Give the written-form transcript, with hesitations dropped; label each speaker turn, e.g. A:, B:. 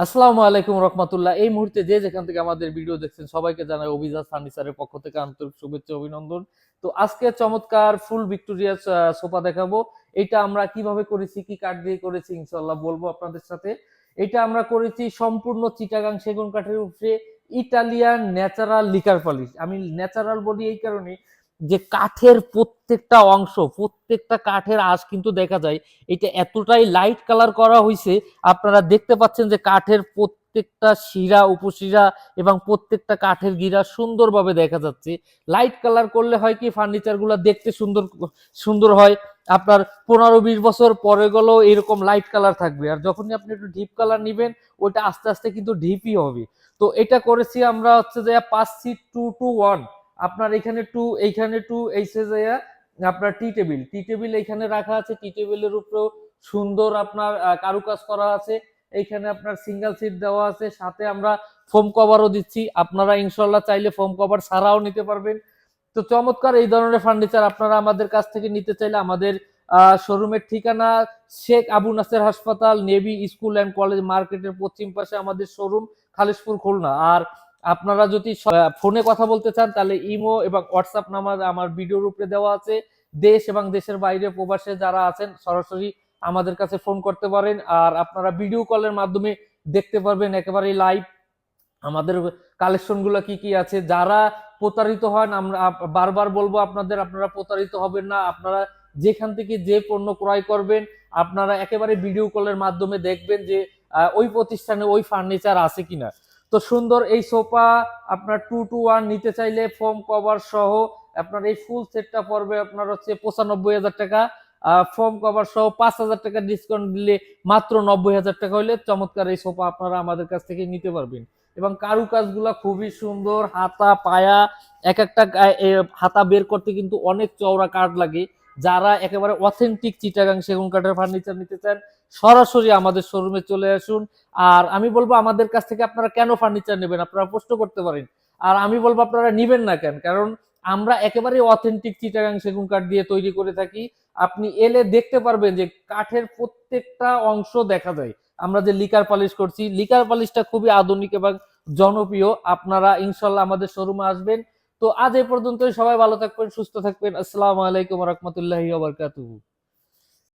A: আসসালামু আলাইকুম রহমতুল্লাহ। এই মুহূর্তে যে যেখান থেকে আমাদের ভিডিও দেখছেন সবাইকে জানাই অভিজাত ফার্নিচারের পক্ষ থেকে আন্তরিক শুভেচ্ছা অভিনন্দন। তো আজকে চমৎকার ফুল ভিক্টোরিয়াস সোফা দেখাবো। এটা আমরা কিভাবে করেছি, কি কাঠ দিয়ে করেছি ইনশাআল্লাহ বলবো আপনাদের সাথে। এটা আমরা করেছি সম্পূর্ণ চিটাগাং সেগুন কাঠের উপরে ইটালিয়ান ন্যাচারাল লিকার পলিশ। আমি ন্যাচারাল বলি এই কারণে যে কাঠের প্রত্যেকটা অংশ, প্রত্যেকটা কাঠের আঁশ কিন্তু দেখা যায়। এটা এতটাই লাইট কালার করা হয়েছে, আপনারা দেখতে পাচ্ছেন যে কাঠের প্রত্যেকটা শিরা উপশিরা এবং প্রত্যেকটা কাঠের গিরা সুন্দরভাবে দেখা যাচ্ছে। লাইট কালার করলে হয় কি ফার্নিচার গুলা দেখতে সুন্দর সুন্দর হয়। আপনার 15-20 বছর পরে গেলেও এরকম লাইট কালার থাকবে, আর যখনই আপনি একটু ডিপ কালার নিবেন ওইটা আস্তে আস্তে কিন্তু ডিপই হবে। তো এটা করেছি আমরা হচ্ছে যে 5 সিট 2-to-1। আপনার এখানে 2, এইখানে 2, এই সাইজে আপনার টি টেবিল এইখানে রাখা আছে। টি টেবিলের উপরেও সুন্দর আপনার কারুকাজ করা আছে। এইখানে আপনার সিঙ্গেল সিট দেওয়া আছে, সাথে আমরা ফোম কভারও দিচ্ছি। আপনারা ইনশাল্লাহ চাইলে ফোম কভার ছাড়াও নিতে পারবেন। তো চমৎকার এই ধরনের ফার্নিচার আপনারা আমাদের কাছ থেকে নিতে চাইলে আমাদের শোরুমের ঠিকানা শেখ আবু নাসের হাসপাতাল, নেভি স্কুল অ্যান্ড কলেজ মার্কেটের পশ্চিম পাশে আমাদের শোরুম, খালিশপুর, খুলনা। আর আপনারা যদি ফোনে কথা বলতে চান তাহলে ইমো এবং হোয়াটসঅ্যাপ নাম্বার আমার ভিডিওর উপরে দেওয়া আছে। দেশ এবং দেশের বাইরে প্রবাসে যারা আছেন সরাসরি আমাদের কাছে ফোন করতে পারেন। আর আপনারা ভিডিও কলের মাধ্যমে দেখতে পারবেন একেবারে লাইভ আমাদের কালেকশন গুলো কি কি আছে। যারা প্রতারিত হন, আমরা বারবার বলবো আপনাদের, আপনারা প্রতারিত হবেন না। আপনারা যেখান থেকে যে পণ্য ক্রয় করবেন আপনারা একেবারে ভিডিও কলের মাধ্যমে দেখবেন যে ওই প্রতিষ্ঠানে ওই ফার্নিচার আছে কিনা। তো সুন্দর এই সোফা আপনার 2-to-1 নিতে চাইলে ফোম কভার সহ আপনার এই ফুল সেটটা পড়বে আপনার হচ্ছে 95,000 টাকা। ফোম কভার সহ 5,000 টাকা ডিসকাউন্ট দিলে মাত্র 90,000 টাকা হলে চমৎকার এই সোফা আপনারা আমাদের কাছ থেকে নিতে পারবেন। এবং কারুকাজগুলা খুবই সুন্দর, হাতা পায়া এক একটা হাতা বের করতে কিন্তু অনেক চওড়া কাঠ লাগে। যারা একেবারে অথেন্টিক চিটাগাং সেগুন কাঠের ফার্নিচার নিতে চান সরাসরি আমাদের শোরুমে চলে আসুন। আর আমি বলবো আমাদের কাছ থেকে আপনারা কেন ফার্নিচার নেবেন আপনারা প্রশ্ন করতে পারেন। আর আমি বলবো আপনারা নিবেন না কেন, কারণ আমরা একেবারে অথেন্টিক চিটাগাং সেগুন কাঠ দিয়ে তৈরি করে থাকি। আপনি এলে দেখতে পারবেন যে কাঠের প্রত্যেকটা অংশ দেখা যায়। আমরা যে লিকার পলিশ করছি, লিকার পলিশটা খুবই আধুনিক এবং জনপ্রিয়। আপনারা ইনশাল্লাহ আমাদের শোরুমে আসবেন। তো আজ এই পর্যন্তই, সবাই ভালো থাকবেন, সুস্থ থাকবেন। আসসালামু আলাইকুম রহমতুল্লাহি ওয়া বারাকাতুহু।